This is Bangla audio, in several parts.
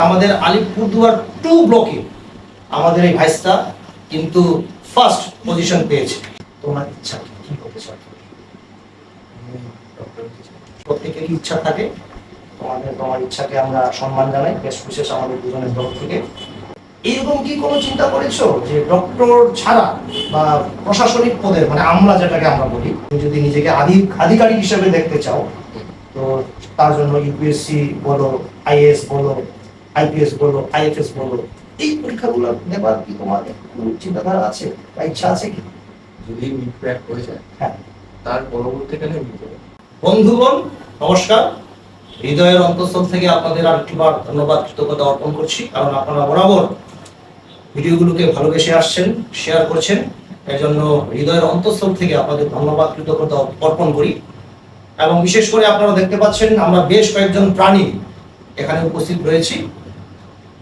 আমাদের আলিপুরদুয়ার 2 ব্লকে আমাদের এই ভাইস্তা কিন্তু ফার্স্ট পজিশন পেয়েছে। তোমার ইচ্ছা কি করতে চাও? প্রত্যেকেরই ইচ্ছা থাকে, তোমার ইচ্ছাকে আমরা সম্মান জানাই, বিশেষ আমাদের দুজনের তরফ থেকে। এইরকম কি কোনো চিন্তা করেছো যে ডক্টর ছাড়া বা প্রশাসনিক পদের, মানে আমরা যেটাকে আমরা বলি, তুমি যদি নিজেকে আধিকারিক হিসেবে দেখতে চাও, তো তার জন্য ইউপিএসসি বলো, আইএএস বলো, আইপিএস বলো, আইএফএস বলো, এই পরীক্ষাগুলো দেবার কি তোমার চিন্তাধারা আছে বা ইচ্ছা আছে কি? যদি ক্র্যাক হয়ে যায়, হ্যাঁ, তার পরবর্তীকালে বন্ধুগণ নমস্কার, হৃদয়ের অন্তঃস্থল থেকে আপনাদের আরেকটিবার ধন্যবাদ, কৃতজ্ঞতা অর্পণ করছি। কারণ আপনারা বরাবর ভিডিওগুলোকে ভালোবেসে আসছেন, শেয়ার করছেন, এর জন্য হৃদয়ের অন্তঃস্থল থেকে আপনাদের ধন্যবাদ, কৃতজ্ঞতা অর্পণ করি। এবং বিশেষ করে আপনারা দেখতে পাচ্ছেন আমরা বেশ কয়েকজন প্রাণী এখানে উপস্থিত রয়েছি।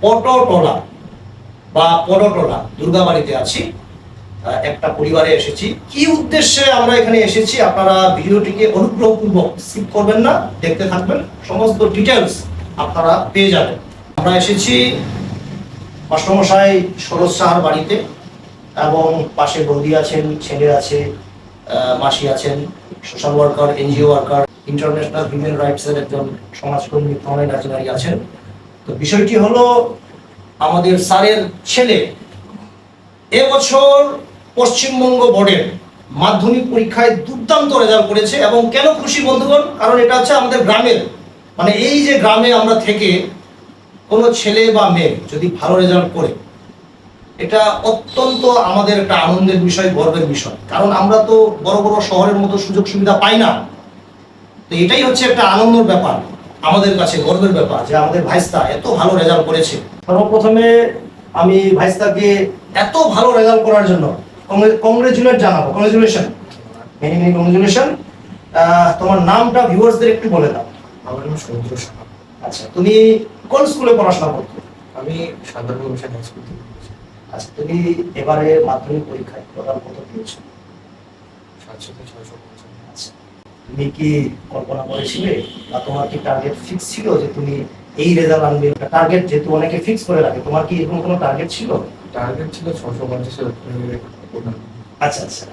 পটটোলা দুর্গাবাড়িতে আছি, একটা পরিবারে এসেছি। কি উদ্দেশ্যে আমরা এখানে এসেছি আপনারা ভিডিওটিকে অনুগ্রহপূর্বক স্কিপ করবেন না, দেখতে থাকবেন, সমস্ত ডিটেলস আপনারা পেয়ে যাবেন। আমরা এসেছি মাস্টারমশাই সরোজ সাহার বাড়িতে, এবং পাশে বৌদি আছেন, ছেলে আছে, মাসি আছেন, social worker, NGO worker, international human রাইটসের একজন সমাজকর্মী প্রণয় রাজনারী আছেন। তো বিষয়টি হলো আমাদের স্যারের ছেলে এবছর পশ্চিমবঙ্গ বোর্ডের মাধ্যমিক পরীক্ষায় দুর্দান্ত রেজাল্ট করেছে। এবং কেন খুশি বন্ধুগণ? কারণ এটা হচ্ছে আমাদের গ্রামের, মানে এই যে গ্রামে আমরা থেকে কোনো ছেলে বা মেয়ে যদি ভালো রেজাল্ট করে, এটা অত্যন্ত আমাদের একটা আনন্দের বিষয়, গর্বের বিষয়। কারণ আমরা তো বড় বড় শহরের মতো সুযোগ সুবিধা পাই না। তো এটাই হচ্ছে একটা আনন্দের ব্যাপার, আমাদের কাছে গর্বের ব্যাপার যে আমাদের ভাইস্তা এত ভালো রেজাল্ট করেছে। সর্বপ্রথমে আমি ভাইস্তাকে এত ভালো রেজাল্ট করার জন্য কংগ্রেচুলেট জানাবো। Congratulation, many many congratulation. তোমার নামটা ভিউয়ার্সদের একটু বলে দাও। আমার নাম সমুদ্র সাহা। আচ্ছা, তুমি কোন স্কুলে পড়াশোনা করতে? আমি সাধারণ মিশন হাই স্কুল থেকে। আচ্ছা, তুমি এবারে মাধ্যমিক পরীক্ষায় টোটাল কত পেয়েছো? 700 থেকে 650। আচ্ছা, তুমি কি কল্পনা করেছিলে বা তোমার কি টার্গেট ফিক্স ছিল যে তুমি এই রেজাল্ট আনবে? টার্গেট যেহেতু অনেকে ফিক্স করে রাখে, তোমার কি এরকম কোনো টার্গেট ছিল? টার্গেট ছিল 650 এর উপরে। আচ্ছা আচ্ছা,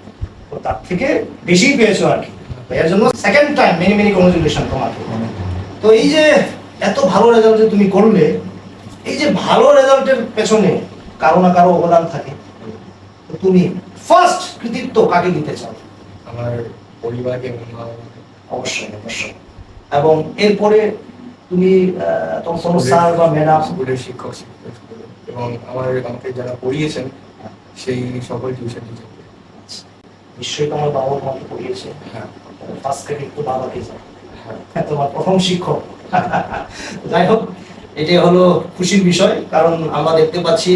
তো তার থেকে বেশি পেয়েছো আর কি। এর জন্য second time many many congratulation তোমাকে। তো এই যে এত ভালো রেজাল্ট যে তুমি করলে, এই যে ভালো রেজাল্টের পেছনে কারো না কারো অবদান থাকে। তো তুমি ফার্স্ট কৃতিত্ব কাকে দিতে চাও? আমার পরিবারকে। অবশ্যই অবশ্যই। এবং এরপরে তুমি তোমার কোনো স্যার বা ম্যাডাম, স্কুলের শিক্ষক এবং আমাকে যারা পড়িয়েছেন সেই সকল টিউশন টিচার। নিশ্চয়ই তোমার বাবা তোমাকে পড়িয়েছে। হ্যাঁ, ফার্স্ট ক্রেডিট তো বাবাকে যায়। হ্যাঁ, তোমার প্রথম শিক্ষক। যাই হোক, এটাই হলো খুশির বিষয়। কারণ আমরা দেখতে পাচ্ছি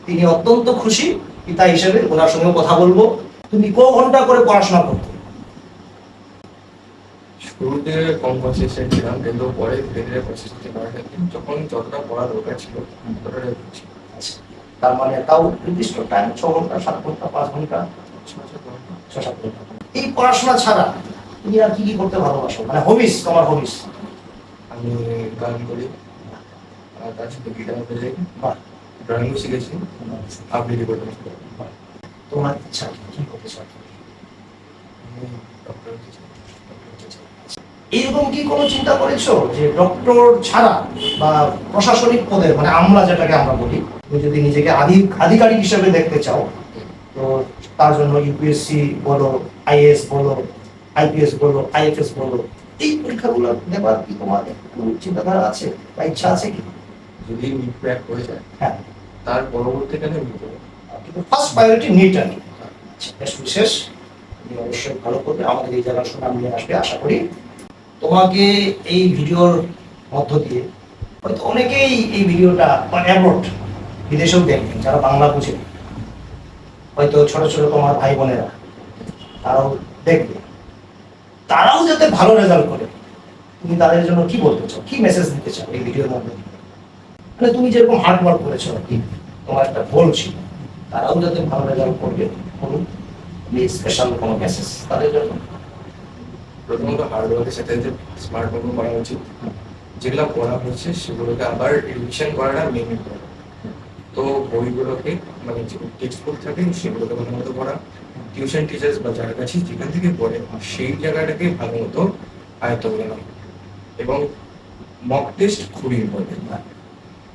তিনি অত্যন্ত খুশি পিতা হিসেবে। ওনার সঙ্গে কথা বলবো। তুমি ক ঘন্টা করে পড়াশোনা করতে? শুরুতে কম কনসিস্টেন্ট ছিলাম, কিন্তু পরে ধীরে ধীরে কনসিস্টেন্সি বাড়াতে যখন যতটা পড়া দরকার ছিল ততটা করছি। আচ্ছা, তার মানে তাও নির্দিষ্ট টাইম 6 ঘন্টা, 7 ঘন্টা, 5 ঘন্টা, 6-7 ঘন্টা। এই পড়াশোনা ছাড়া তুমি আর কি কি করতে ভালোবাসো, মানে হবিস, তোমার হবিস? আমি গান করি, আর তার সাথে গিটার বাজাই, বাহ, ড্রয়িংও শিখেছি, আবৃত্তি করতে। তোমার ইচ্ছা কি করতে চাও? আমি ডক্টর হতে চাই। এইরকম কি কোনো চিন্তা করেছো যে ডক্টর ছাড়া বা প্রশাসনিক পদের, মানে আমরা যেটাকে আমরা বলি, তুমি যদি নিজেকে আধিকারিক হিসেবে দেখতে চাও, তো তার জন্য ইউপিএসসি বলো, আইএএস বলো, আইপিএস বলো, আইএফএস বলো, এই পরীক্ষাগুলো দেবার কি তোমার চিন্তাধারা আছে বা ইচ্ছা আছে কি? যদি ক্র্যাক হয়ে যায়, হ্যাঁ, তার পরবর্তীকালে কিন্তু ফার্স্ট প্রায়োরিটি নিট আর কি। বিশেষ তুমি অবশ্যই ভালো করবে, আমাদের এই জায়গার সুনাম নিয়ে আসবে আশা করি। তোমাকে এই ভিডিওর মধ্য দিয়ে হয়তো অনেকেই এই ভিডিওটা অ্যাব্রড, বিদেশেও দেখবেন, যারা বাংলা বুঝে, হয়তো ছোট ছোট তোমার ভাই বোনেরা তারাও দেখবে, তারাও যাতে ভালো রেজাল্ট করে। তুমি তাদের জন্য কি বলতে চাও, কি মেসেজ দিতে চাও এই ভিডিওর মধ্যে? মানে তুমি যেরকম হার্ড ওয়ার্ক করেছো আর কি, তোমার একটা গোল ছিল, তারাও যাতে ভালো রেজাল্ট করবে, করুন। স্পেশাল কোনো মেসেজ তাদের জন্য? প্রথমত হার্ডওয়ার্কের সাথে সাথে স্মার্ট ওয়ার্কও করা উচিত। যেগুলো পড়া হচ্ছে সেগুলোকে আবার রিভিশন করাটা মেন ইম্পর্টেন্ট। তো বইগুলোকে মানে যে টেক্সট বুক থাকে সেগুলোকে ভালো মতো পড়া, টিউশন টিচার্স বা যার কাছে যেখান থেকে পড়ে সেই জায়গাটাকে ভালো মতো আয়ত্ত করে নেওয়া, এবং মক টেস্ট খুবই ইম্পর্টেন্ট।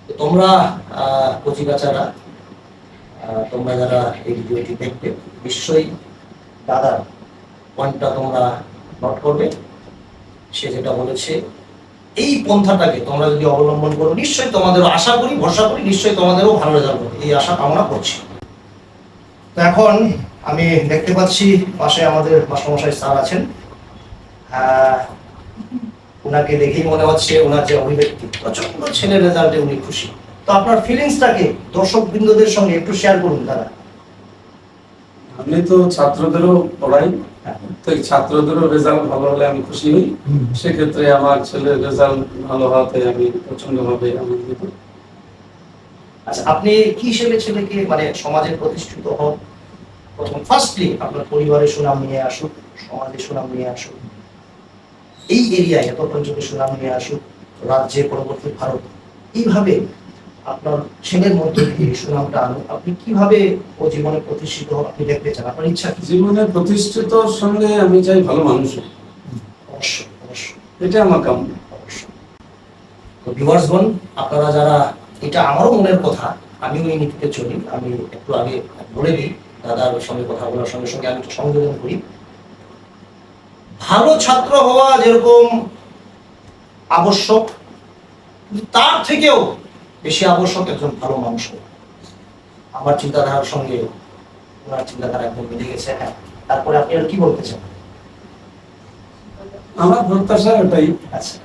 তো তোমরা কচি বাচ্চারা, তোমরা যারা এই ভিডিওটি দেখবে নিশ্চয়ই দাদার পয়েন্টটা তোমরা নোট করবে। সে যেটা বলেছে এই পন্থাটাকে তোমরা যদি অবলম্বন করো নিশ্চয়ই তোমাদেরও, আশা করি ভরসা করি নিশ্চয়ই তোমাদেরও ভালো রেজাল্ট হবে, এই আশা কামনা করছি। তো এখন আমি দেখতে পাচ্ছি পাশে আমাদের মাস্টারমশাই স্যার আছেন। ওনাকে দেখেই মনে হচ্ছে ওনার যে অভিব্যক্তি, প্রচন্ড ছেলের রেজাল্টে উনি খুশি। তো আপনার ফিলিংসটাকে দর্শক বৃন্দদের সঙ্গে একটু শেয়ার করুন দাদা। আমি তো ছাত্রদেরও পড়াই, তো এই ছাত্রদেরও রেজাল্ট ভালো হলে আমি খুশি হই। সেক্ষেত্রে আমার ছেলের রেজাল্ট ভালো হওয়াতে আমি প্রচন্ডভাবে আনন্দিত। আচ্ছা, আপনি কি হিসেবে ছেলেকে মানে সমাজে প্রতিষ্ঠিত হন? প্রথম ফার্স্টলি আপনার পরিবারের সুনাম নিয়ে আসুক, সমাজের সুনাম নিয়ে আসুক, এই এরিয়ায় এত পর্যন্ত সুনাম নিয়ে আসুক, রাজ্যে পরবর্তী ভারত, এইভাবে আপনার ছেলের মধ্যে দিয়ে সুনামটা আনুক। আপনি কিভাবে ও জীবনে প্রতিষ্ঠিত হোক আপনি দেখতে চান? আপনার ইচ্ছা কি? জীবনে প্রতিষ্ঠিতর সঙ্গে আমি চাই ভালো মানুষ হোক। অবশ্যই অবশ্যই, এটা আমার কাম্য। অবশ্যই। তো ভিউয়ার্সগণ, আপনারা যারা, এটা আমারও মনের কথা, আমিও এই নীতিতে চলি। আমি একটু আগে বলে দিই, দাদার সঙ্গে কথা বলার সঙ্গে সঙ্গে আমি একটু সংযোজন করি। ভালো ছাত্র হওয়া যেরকম আবশ্যক, তার থেকেও বেশি আবশ্যক একজন ভালো মানুষ হওয়া। আমার চিন্তাধারার সঙ্গে ওনার চিন্তাধারা একদম মিলে গেছে। হ্যাঁ, তারপরে আপনি আর কি বলতে চান? আমার প্রত্যাশা এটাই আচ্ছা,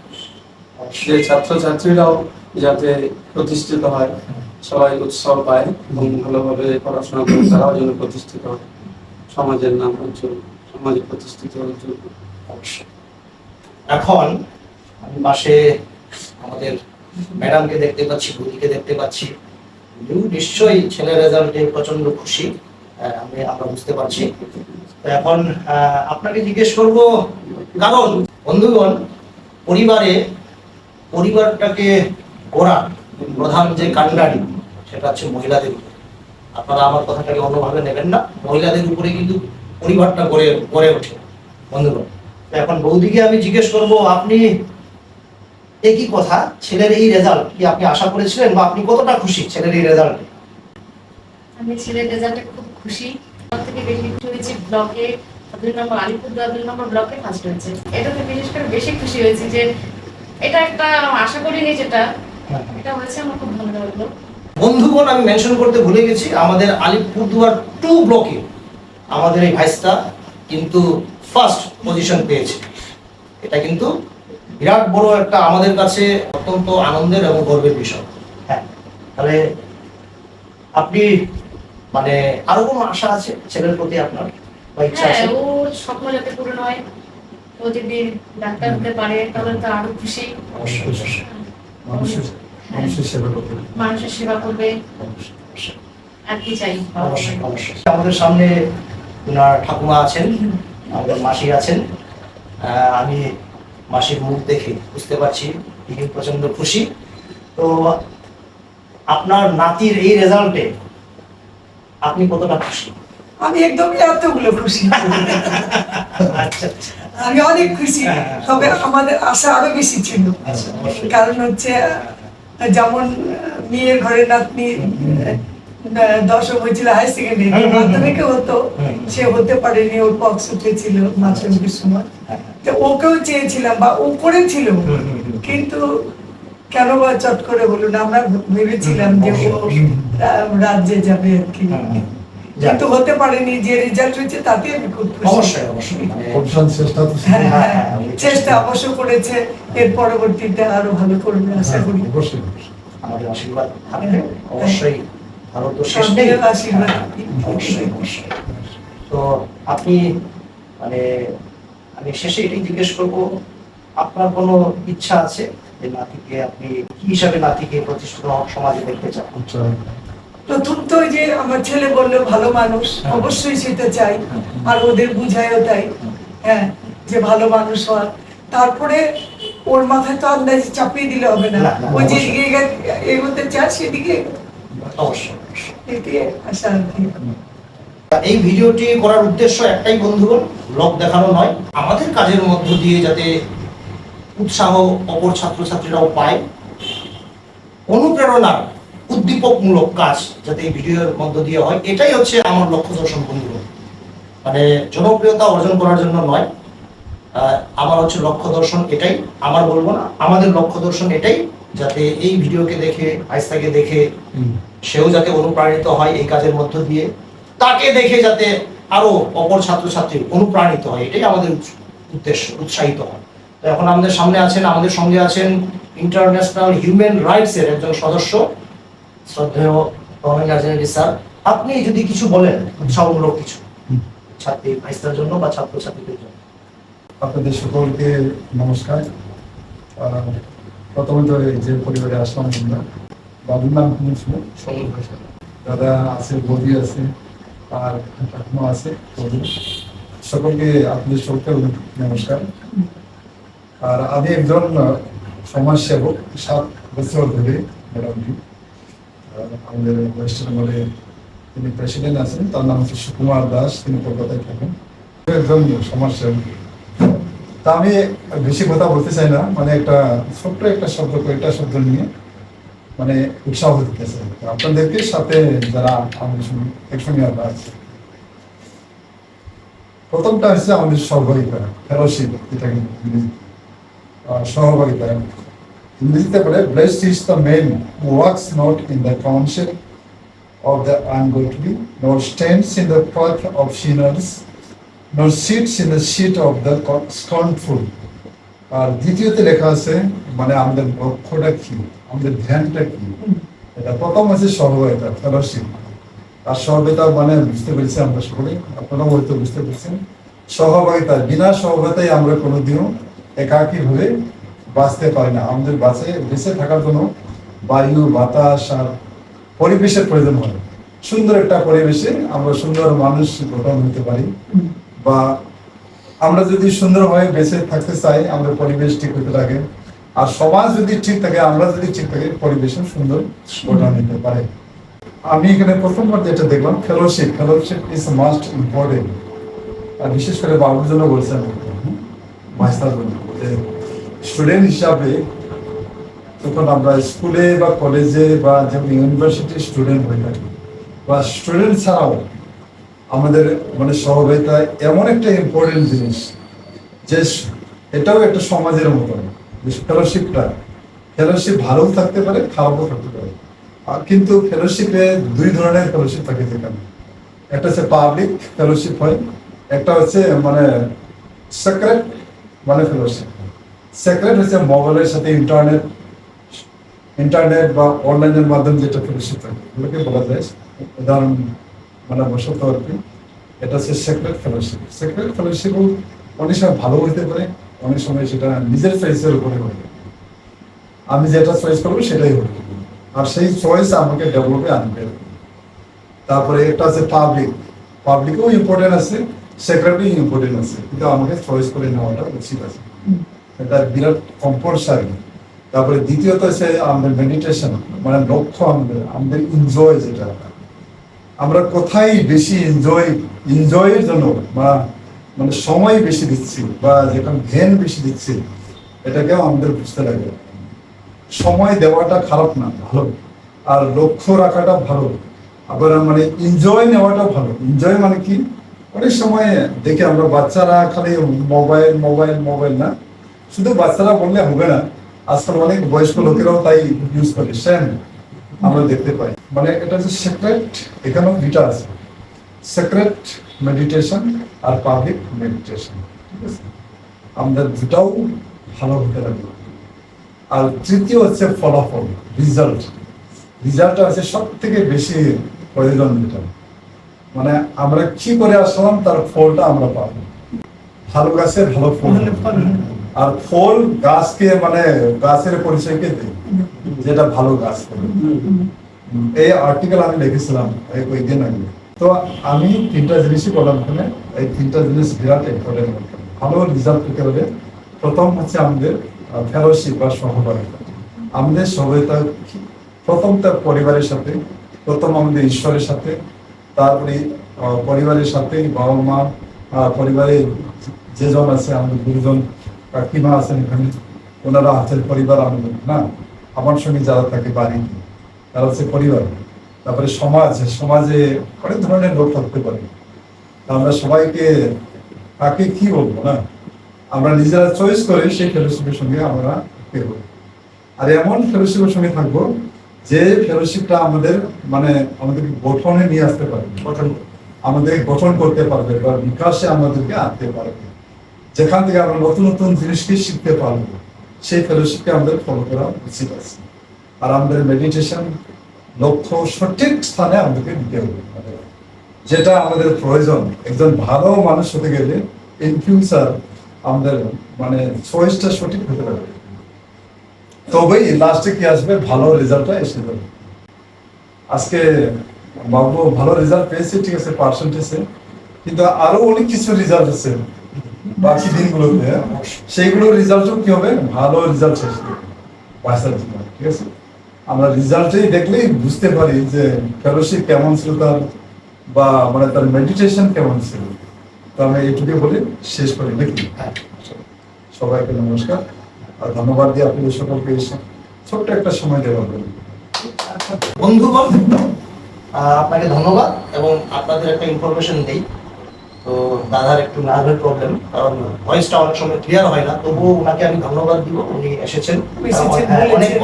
যে ছাত্রছাত্রীরাও যাতে প্রতিষ্ঠিত হয়, সবাই উৎসাহ পায় এবং ভালোভাবে পড়াশোনা করে তারাও যেন প্রতিষ্ঠিত হয়, সমাজের নাম উজ্জ্বল, সমাজে প্রতিষ্ঠিত উজ্জ্বল। অবশ্যই। এখন আমি পাশে আমাদের ম্যাডামকে দেখতে পাচ্ছি, বুদিকে দেখতে পাচ্ছি। নিশ্চয়ই ছেলের রেজাল্টে প্রচন্ড খুশি, আমরা বুঝতে পারছি। তো এখন আপনাকে জিজ্ঞেস করব, কারণ বন্ধুগণ, পরিবারটাকে গড়া প্রধান যে কাণ্ডারি সেটা হচ্ছে মহিলাদের উপর। আপনারা আমার কথাটাকে অন্যভাবে নেবেন না, মহিলাদের উপরে কিন্তু পরিবারটা গড়ে ওঠে বন্ধুগণ। তো এখন বৌদিকে আমি জিজ্ঞেস করব, আপনি একই কথা, ছেলের এই রেজাল্ট কি আপনি আশা করেছিলেন, বা আপনি কতটা খুশি ছেলের এই রেজাল্টে? আমি ছেলের রেজাল্টে খুব খুশি। সব থেকে বেশি খুশি হয়েছি ব্লকে 2 নম্বর, আলিপুরদুয়ার 2 নম্বর ব্লকে ফার্স্ট হয়েছে। এটাতে বিশেষ করে বেশি খুশি হয়েছি যে এটা একটা আশা করিনি, যেটা এটা হয়েছে আমার খুব ভালো লাগলো। বন্ধুগণ, আমি মেনশন করতে ভুলে গেছি, আমাদের আলিপুরদুয়ার 2 ব্লকে আমাদের এই ভাইস্তা কিন্তু ফার্স্ট পজিশন পেয়েছে। এটা কিন্তু বিরাট বড় একটা আমাদের কাছে অত্যন্ত আনন্দের এবং গর্বের বিষয়। হ্যাঁ, তাহলে আপনি মানে আরো কোনো আশা আছে ছেলের প্রতি আপনার, বা ইচ্ছা হ্যাঁ, আছে? ওর স্বপ্ন যাতে পূরণ হয়, ও যদি ডাক্তার হতে পারে তাহলে তো আরো খুশি। অবশ্যই অবশ্যই মানুষের সেবা করতে মানুষের সেবা করবে, অবশ্যই আর কি চাই। অবশ্যই অবশ্যই। আমাদের সামনে ওনার ঠাকুমা আছেন, আমাদের মাসি আছেন। আমি মাসির মুখ দেখে বুঝতে পারছি তিনি প্রচন্ড খুশি। তো আপনার নাতির এই রেজাল্টে আপনি কতটা খুশি? আমি একদমই এতগুলো খুশি। আচ্ছা, আমি অনেক খুশি, তবে আমাদের আশা আরো বেশি ছিল। আচ্ছা, অবশ্যই। কারণ হচ্ছে যেমন মেয়ের ঘরে নাতনি 10ম হয়েছিল হাই সেকেন্ডারি, মাধ্যমিকে হতো, সে হতে পারেনি, ওর পক্স উঠেছিল মাধ্যমিকের সময়। তো ওকেও চেয়েছিলাম বা ও করেছিল, কিন্তু কেন বা চট করে হলো না। আমরা ভেবেছিলাম যে ও রাজ্যে যাবে আর কি, কিন্তু হতে পারেনি। যে রেজাল্ট হয়েছে তাতে আমি খুব খুশি। অবশ্যই অবশ্যই হ্যাঁ, হ্যাঁ, চেষ্টা অবশ্য করেছে, এর পরবর্তীতে আরো ভালো করবে আশা করি। আমাদের আশীর্বাদ থাকবে অবশ্যই, ভালো তো শেষ নেই। আপনাদের আশীর্বাদ। অবশ্যই অবশ্যই। তো আপনি মানে আমি শেষে এটাই জিজ্ঞেস করবো, আপনার কোনো ইচ্ছা আছে যে নাতিকে আপনি কি হিসাবে নাতিকে প্রতিষ্ঠিত সমাজে দেখতে চান? প্রথম তো ওই যে আমার ছেলে বললো ভালো মানুষ, অবশ্যই সেটা চাই, আর ওদের বুঝায়ও তাই। হ্যাঁ, যে ভালো মানুষ হওয়ার। তারপরে ওর মাথায় তো আন্দাজ চাপিয়ে দিলে হবে না, না, না, ও অবশ্যই। যেদিকে এগোতে চায় সেদিকে অবশ্যই অবশ্যই। এগিয়ে আসা আর কি। এই ভিডিওটি করার উদ্দেশ্য একটাই বন্ধুগণ, ব্লগ দেখানো নয়, আমাদের কাজের মধ্য দিয়ে যাতে উৎসাহ অপর ছাত্রছাত্রীরাও পায়, অনুপ্রেরণার উদ্দীপকমূলক কাজ যাতে এই ভিডিওর মধ্য দিয়ে হয়, এটাই হচ্ছে আমার লক্ষ্য দর্শন বন্ধুগণ। মানে জনপ্রিয়তা অর্জন করার জন্য নয়, আমার হচ্ছে লক্ষ্য দর্শন এটাই, আমার বলবো না, আমাদের লক্ষ্য দর্শন এটাই, যাতে এই ভিডিওকে দেখে, আইস্তাকে দেখে সেও যাতে অনুপ্রাণিত হয় এই কাজের মধ্য দিয়ে, তাকে দেখে যাতে আরো অপর ছাত্রছাত্রী অনুপ্রাণিত হয়, এটাই আমাদের উদ্দেশ্য, উৎসাহিত হয়। তো এখন আমাদের সামনে আছেন, আমাদের সঙ্গে আছেন ইন্টারন্যাশনাল হিউম্যান রাইটস এর একজন সদস্য, শ্রদ্ধেয় রমেন রাজনীতি স্যার। আপনি যদি কিছু বলেন উৎসাহমূলক কিছু ছাত্রী আইস্তার জন্য বা ছাত্রছাত্রীদের জন্য। আপনাদের সকলকে নমস্কার। প্রথমত এই যে পরিবারে আসলাম আমরা, বাবুর নাম শুনেছি, সমুদ্র স্যার। দাদা আছে, বৌদি আছে, আর ঠাকুমা আছে, সকলকে আপনাদের সকলকে নমস্কার। আর আমি একজন সমাজসেবক, 7 বছর ধরে মোটামুটি আমাদের ওয়েস্ট বেঙ্গলে তিনি প্রেসিডেন্ট আছেন, তার নাম হচ্ছে সুকুমার দাস, তিনি কলকাতায় থাকেন, একজন সমাজসেবক। তা আমি বেশি কথা বলতে চাই না, মানে একটা ছোট্ট একটা শব্দ, কয়েকটা শব্দ নিয়ে মানে উৎসাহ দিতে চাই আপনাদেরকে, সাথে যারা আমাদের সঙ্গে একসঙ্গে আমরা আছি। প্রথমটা হচ্ছে আমাদের সহযোগিতা, ফেলোশিপ, যেটাকে সহযোগিতা ইংরেজিতে বলে, blessed is the man who walks not in the council of the ungodly, nor stands in the path of sinners, nor sits in the seat of the scornful. আর দ্বিতীয়তে লেখা আছে মানে আমাদের লক্ষ্যটা কি, আমাদের ধ্যানটা কি। এটা প্রথম আছে সহযোগিতা, ফেলোশিপ। আর সহযোগিতা মানে বুঝতে পেরেছি আমরা সকলে, আপনারাও হয়তো বুঝতে পেরেছেন। সহযোগিতা, বিনা সহযোগিতায় আমরা কোনোদিনও একাকী ভাবে বাঁচতে পারি না। আমাদের বেঁচে থাকার জন্য বায়ু, বাতাস আর পরিবেশের প্রয়োজন হয়। সুন্দর একটা পরিবেশে আমরা সুন্দর মানুষ গঠন হতে পারি, বা আমরা যদি সুন্দরভাবে বেঁচে থাকতে চাই, আমাদের পরিবেশ ঠিক হতে থাকে। আর সমাজ যদি ঠিক থাকে, আমরা যদি ঠিক থাকি, পরিবেশে সুন্দর গঠন হতে পারে। আমি এখানে প্রথমবার যেটা দেখলাম, ফেলোশিপ ইজ মাস্ট ইম্পর্টেন্ট। আর বিশেষ করে বাবুর জন্য বলছেন, মাস্টার জন্য, যে স্টুডেন্ট হিসাবে তখন আমরা স্কুলে বা কলেজে বা যেমন ইউনিভার্সিটির স্টুডেন্ট হয়ে থাকি, বা স্টুডেন্ট ছাড়াও আমাদের মানে সহযোগিতা এমন একটা ইম্পর্টেন্ট জিনিস, যে এটাও একটা সমাজের মতন। ফেলোশিপ ভালোও থাকতে পারে, খারাপও থাকতে পারে। আর কিন্তু ফেলোশিপে 2 ধরনের ফেলোশিপ থাকে যেখানে, একটা হচ্ছে পাবলিক ফেলোশিপ হয়, একটা হচ্ছে মানে সেক্রেট মানে ফেলোশিপ। সেক্রেট হচ্ছে মোবাইলের সাথে ইন্টারনেট বা অনলাইনের মাধ্যমে যেটা ফেলোশিপ থাকে, এগুলোকে বলা যায় উদাহরণ মানে বসত আর কি। এটা হচ্ছে সেক্রেট ফেলোশিপ। সেক্রেট ফেলোশিপও অনেক সময় ভালো হইতে পারে, অনেক সময় সেটা নিজের চয়েসের উপরে হয়। আমি যেটা চয়েস করবো সেটাই হবে, আর সেই চয়েস আমাকে ডেভেলপে আনবে। তারপরে একটা আছে পাবলিকও ইম্পর্টেন্ট আছে, সেক্রেটও ইম্পর্টেন্ট আছে, কিন্তু আমাকে চয়েস করে নেওয়াটা উচিত আছে, এটা বিরাট কম্পালসারি। তারপরে দ্বিতীয়ত হচ্ছে আমাদের মেডিটেশন, মানে লক্ষ্য আমাদের এনজয়, যেটা আমরা কোথায় বেশি এনজয়ের জন্য বা মানে সময় বেশি দিচ্ছি, বা যেখানে ধ্যান বেশি দিচ্ছি, এটাকেও আমাদের বুঝতে লাগে। সময় দেওয়াটা খারাপ না, ভালো। আর লক্ষ্য রাখাটা ভালো, আবার মানে এনজয় নেওয়াটা ভালো। এনজয় মানে কি, অনেক সময় দেখি আমরা বাচ্চারা খালি মোবাইল না, শুধু বাচ্চারা বললে হবে না, আজকাল অনেক বয়স্ক লোকেরাও তাই ইউজ করে, সেম আমরা দেখতে পাই। মানে এটা হচ্ছে সেক্রেট, এখানেও 2টা আছে, সেক্রেট মেডিটেশন আর পাবলিক মেডিটেশন, ঠিক আছে। আমাদের 2টাও ভালো হতে লাগবে। আর তৃতীয় হচ্ছে ফলাফল, রিজাল্টটা হচ্ছে সব থেকে বেশি প্রয়োজন, যেটা মানে আমরা কি করে আসলাম তার ফলটা আমরা পাবো। ভালো গাছে ভালো ফল, আর ফল গাছকে মানে গাছের পরিচয়কে দেয়, যেটা ভালো গাছ করে। এই আর্টিকেল আমি লিখেছিলাম কয়েকদিন আগে। তো আমি 3টা জিনিসই বললাম এখানে, এই 3টা জিনিস বিরাট ইম্পর্টেন্ট। ভালো রেজাল্ট পেতে হলে প্রথম হচ্ছে আমাদের ফেলোশিপ বা সহবারিতা। আমাদের সহবারিতা প্রথম তার পরিবারের সাথে, প্রথম আমাদের ঈশ্বরের সাথে, তারপরে পরিবারের সাথে বাবা মা, পরিবারের যেজন আছে আমাদের গুরুজন কাকিমা আছেন এখানে, ওনারা আছেন পরিবার আমাদের না, আমার সঙ্গে যারা থাকে বাড়িতে তারা হচ্ছে পরিবার। তারপরে সমাজে অনেক ধরনের লোক থাকতে পারে, আমরা সবাইকে কাকে কি বলবো না, আমরা নিজেরা চয়েস করে সেই ফেলোশিপের সঙ্গে আমরা থাকবো। আর এমন ফেলোশিপের সঙ্গে থাকবো যে ফেলোশিপটা আমাদের মানে আমাদেরকে গঠনে নিয়ে আসতে পারবে, আমাদের গঠন করতে পারবে বা বিকাশে আমাদেরকে আনতে পারবে, যেখান থেকে আমরা নতুন নতুন জিনিসকে শিখতে পারবো, সেই ফেলোশিপকে আমাদের ফলো করা উচিত আছে। আর আমাদের মেডিটেশন লক্ষ্য সঠিক স্থানে আমাদেরকে দিতে হবে, যেটা আমাদের প্রয়োজন। একজন ভালো মানুষ হতে গেলে ইন ফিউচার আমাদের মানে চয়েসটা সঠিক হতে পারবে, তবেই লাস্টে কি আসবে, ভালো রেজাল্টটা এসে যাবে। আজকে বাবু ভালো রেজাল্ট পেয়েছে, ঠিক আছে পার্সেন্টেজে, কিন্তু আরো অনেক কিছু রেজাল্ট আছে বাকি দিনগুলোতে, সেইগুলো রেজাল্টও কি হবে, ভালো রেজাল্ট এসে পয়সার জন্য, ঠিক আছে। আমরা রেজাল্টেই দেখলেই বুঝতে পারি যে ফেলোশিপ কেমন ছিল তার, বা মানে তার মেডিটেশন কেমন ছিল। তো আমি এইটুকু বলে শেষ করি নাকি। সবাইকে নমস্কার আর ধন্যবাদ দিয়ে আপনি সকলকে এসে ছোট্ট একটা সময় দেওয়ার জন্য। বন্ধুগণ, আপনাকে ধন্যবাদ এবং আপনাদের একটা ইনফরমেশন দেই। তো দাদার একটু নার্ভের প্রবলেম, কারণ ভয়েসটা অনেক সময় ক্লিয়ার হয় না, তবুও ওনাকে আমি ধন্যবাদ দিব, উনি এসেছেন।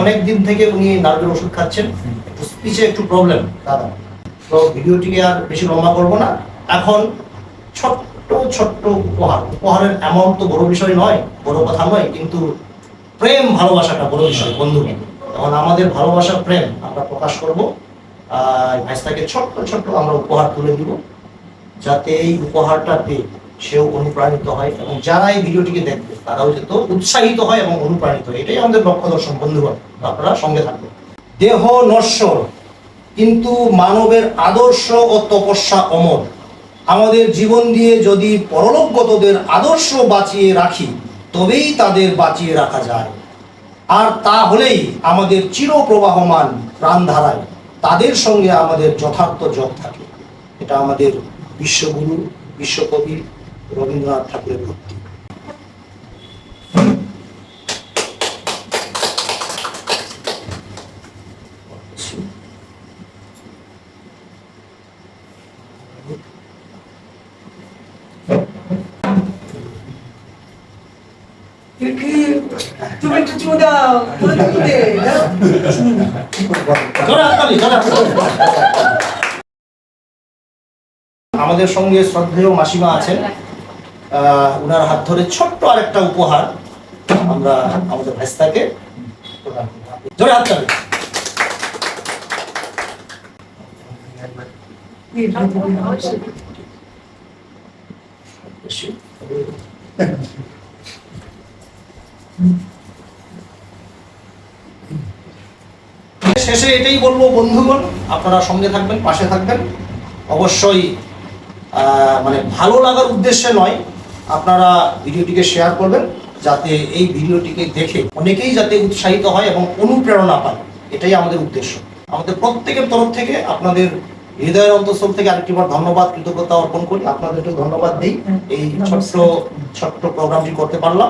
অনেক দিন থেকে উনি নার্ভের ওষুধ খাচ্ছেন, একটু স্পিচে একটু প্রবলেম দাদা। তো ভিডিওটিকে আর বেশি লম্বা করবো না, এখন ছোট্ট ছোট্ট উপহারের অ্যামাউন্ট তো বড় বিষয় নয়, বড় কথা নয়, কিন্তু প্রেম ভালোবাসাটা বড় বিষয় বন্ধু। তখন আমাদের ভালোবাসা প্রেম আমরা প্রকাশ করবো, ভাইস্তাকে ছোট্ট ছোট্ট আমরা উপহার তুলে দিব, যাতে এই উপহারটা পেয়ে সেও অনুপ্রাণিত হয় এবং যারা এই ভিডিওটিকে দেখবে তারাও যাতে উৎসাহিত হয় এবং অনুপ্রাণিত হয়। এটাই আমাদের লক্ষ্য দর্শন বন্ধুগণ, আপনারা সঙ্গে থাকবেন। দেহ নশ্বর, কিন্তু মানবের আদর্শ ও তপস্যা অমর। আমাদের জীবন দিয়ে যদি পরলোকগতদের আদর্শ বাঁচিয়ে রাখি, তবেই তাদের বাঁচিয়ে রাখা যায়। আর তা হলেই আমাদের চিরপ্রবাহমান প্রাণধারায় তাদের সঙ্গে আমাদের যথার্থ যোগ থাকে। এটা আমাদের বিশ্বগুরু, বিশ্বকবি রবীন্দ্রনাথ ঠাকুরের উক্তি। তুমি একটু চুমু দাও, আমাদের সঙ্গে শ্রদ্ধেয় মাসিমা আছেন, ওনার হাত ধরে ছোট্ট আরেকটা উপহার আমরা আমাদের ভাইস্তাকে ধরে হাত ধরে। শেষে এটাই বলবো বন্ধুগণ, আপনারা সঙ্গে থাকবেন, পাশে থাকবেন। অবশ্যই মানে ভালো লাগার উদ্দেশ্যে নয়, আপনারা ভিডিওটিকে শেয়ার করবেন, যাতে এই ভিডিওটিকে দেখে অনেকেই যাতে উৎসাহিত হয় এবং অনুপ্রেরণা পায়। এটাই আমাদের উদ্দেশ্য। আমাদের প্রত্যেকের তরফ থেকে আপনাদের হৃদয়ের অন্তঃস্থল থেকে আরেকটিবার ধন্যবাদ, কৃতজ্ঞতা অর্পণ করি। আপনাদেরকে ধন্যবাদ দিই, এই ছোট্ট প্রোগ্রামটি করতে পারলাম।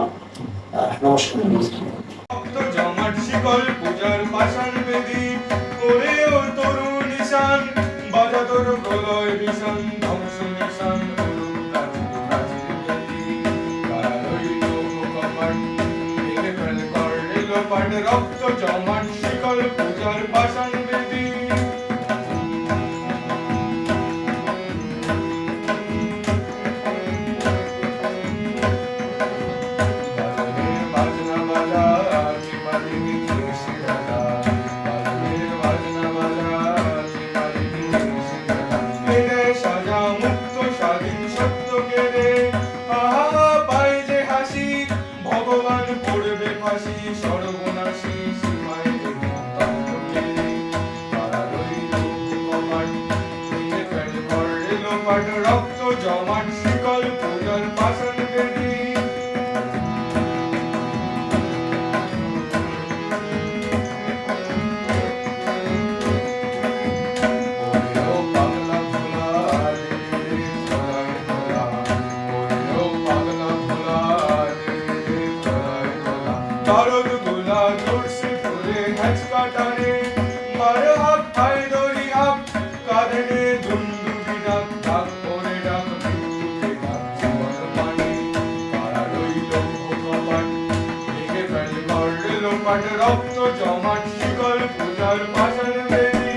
নমস্কার। জমাট শিকল পূজার পাষাণ বেদী করে ও তরুণ নিশান বাজা তোর প্রলয় ভীষণ ধ্বংস নিশান রক্ত জমাট শিকল পূজার পাষাণ বেদী রক্ত জমাট শিকল পূজার পাষাণ বেদী বারদ গোলা জোরসে করে হ্যাচকা টানে, বারো হাত পায়ে দড়ি হাত, কাঁধে নে দুন্দুবি ডাক, ডাক পরে ডাক, দুন্দুবি ডাক জীবন পানে। পাড়া রইল কপাট, ভেঙে ফেলে করলে লোপাট, রক্ত জমাট শিকল পূজার পাষাণ বেদী।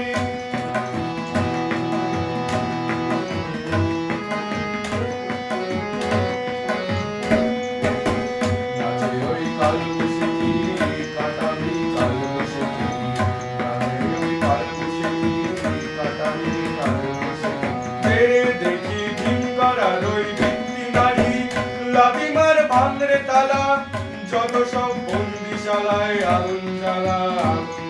নাচে ওই কালবৈশাখী, কাটাবি কালবৈশাখী, নাচে ওই কালবৈশাখী, কাটাবি কালবৈশাখী। তেরে দেখি ভীমকারার ওই ভিত্তি নারী, লাথি মার ভাঙরে তালা, যত সব বন্দিশালায় আগুন জ্বালা, আগুন